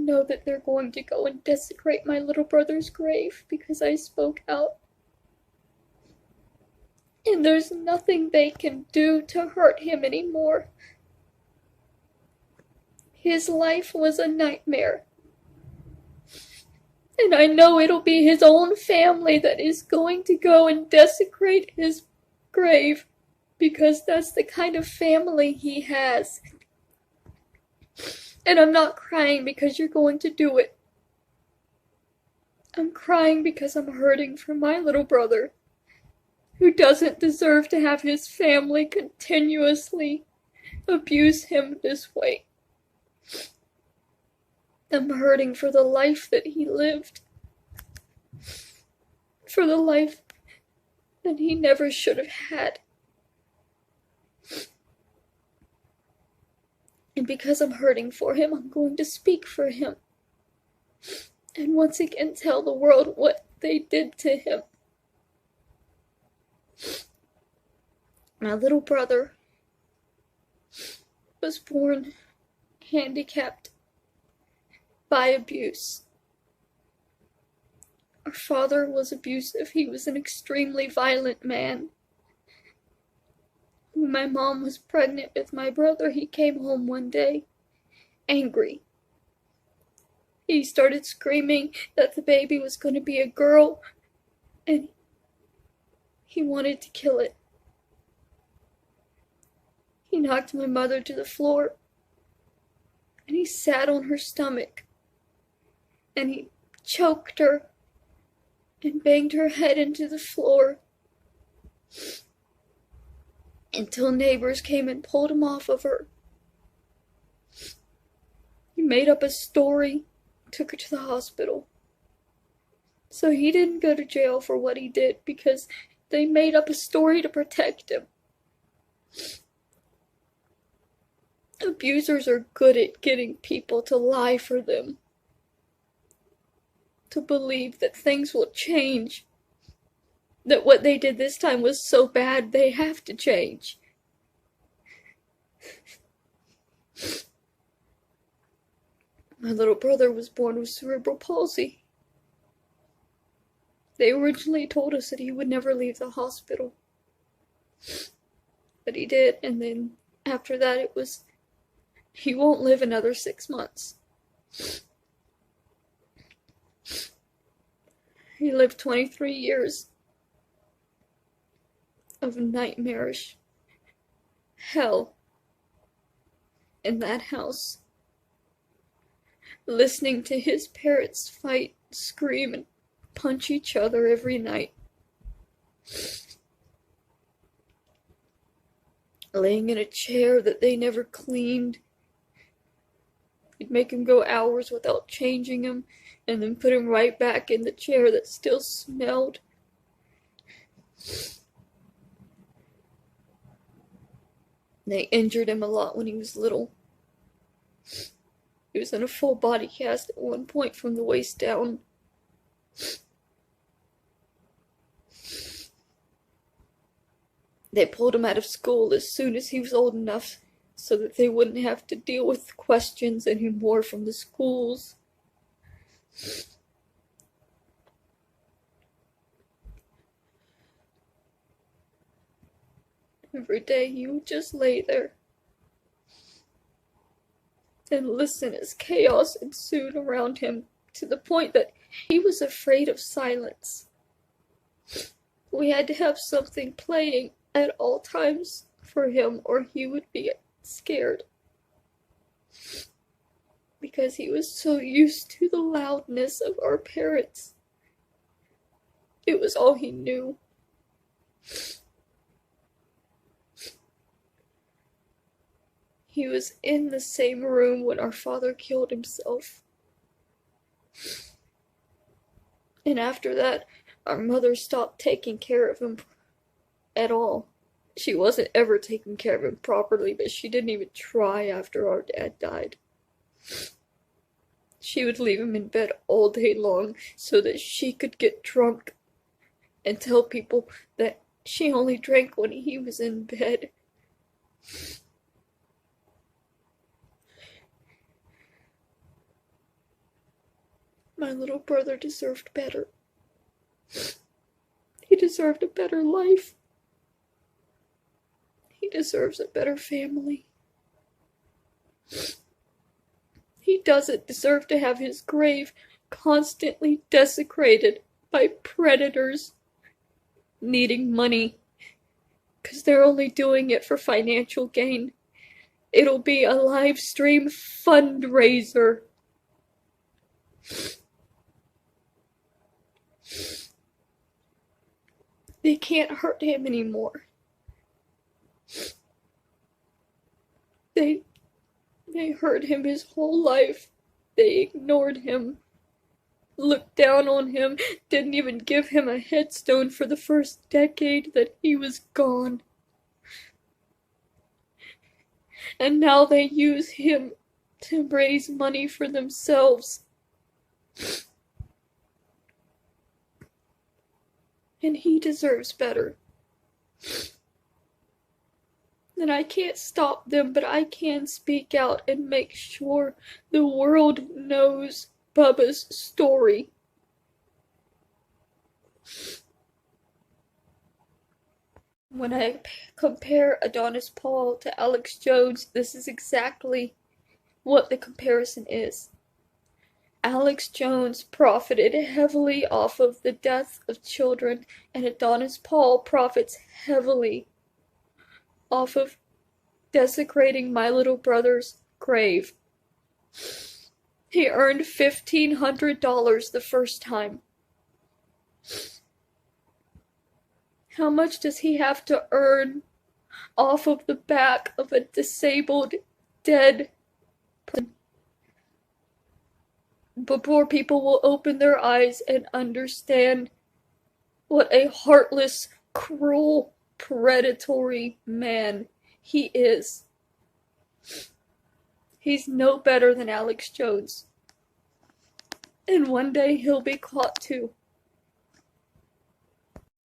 know that they're going to go and desecrate my little brother's grave because I spoke out. And there's nothing they can do to hurt him anymore. His life was a nightmare. And I know it'll be his own family that is going to go and desecrate his grave because that's the kind of family he has. And I'm not crying because you're going to do it. I'm crying because I'm hurting for my little brother, who doesn't deserve to have his family continuously abuse him this way. I'm hurting for the life that he lived, for the life that he never should have had. And because I'm hurting for him, I'm going to speak for him. And once again tell the world what they did to him. My little brother was born handicapped by abuse. Our father was abusive. He was an extremely violent man. When my mom was pregnant with my brother, he came home one day, angry. He started screaming that the baby was going to be a girl, and he wanted to kill it. He knocked my mother to the floor, and he sat on her stomach, and he choked her and banged her head into the floor until neighbors came and pulled him off of her. He made up a story, took her to the hospital. So he didn't go to jail for what he did because they made up a story to protect him. Abusers are good at getting people to lie for them, to believe that things will change, that what they did this time was so bad they have to change. My little brother was born with cerebral palsy. They originally told us that he would never leave the hospital. But he did, and then after that he won't live another 6 months. He lived 23 years of nightmarish hell in that house, listening to his parents fight, scream, and punch each other every night. Laying in a chair that they never cleaned. You'd make him go hours without changing him, and then put him right back in the chair that still smelled. They injured him a lot when he was little. He was in a full body cast at one point from the waist down. They pulled him out of school as soon as he was old enough so that they wouldn't have to deal with questions anymore from the schools. Every day he would just lay there and listen as chaos ensued around him, to the point that he was afraid of silence. We had to have something playing at all times for him, or he would be scared. Because he was so used to the loudness of our parents. It was all he knew. He was in the same room when our father killed himself. And after that, our mother stopped taking care of him at all. She wasn't ever taking care of him properly, but she didn't even try after our dad died. She would leave him in bed all day long so that she could get drunk and tell people that she only drank when he was in bed. My little brother deserved better. He deserved a better life. He deserves a better family. He doesn't deserve to have his grave constantly desecrated by predators needing money, because they're only doing it for financial gain. It'll be a live stream fundraiser. They can't hurt him anymore. They hurt him his whole life. They ignored him, looked down on him, didn't even give him a headstone for the first decade that he was gone. And now they use him to raise money for themselves. And he deserves better. And I can't stop them, but I can speak out and make sure the world knows Bubba's story. When I compare Adonis Paul to Alex Jones, this is exactly what the comparison is. Alex Jones profited heavily off of the death of children, and Adonis Paul profits heavily off of desecrating my little brother's grave. He earned $1,500 the first time. How much does he have to earn off of the back of a disabled, dead person before people will open their eyes and understand what a heartless, cruel, predatory man he is? He's no better than Alex Jones. And one day he'll be caught too.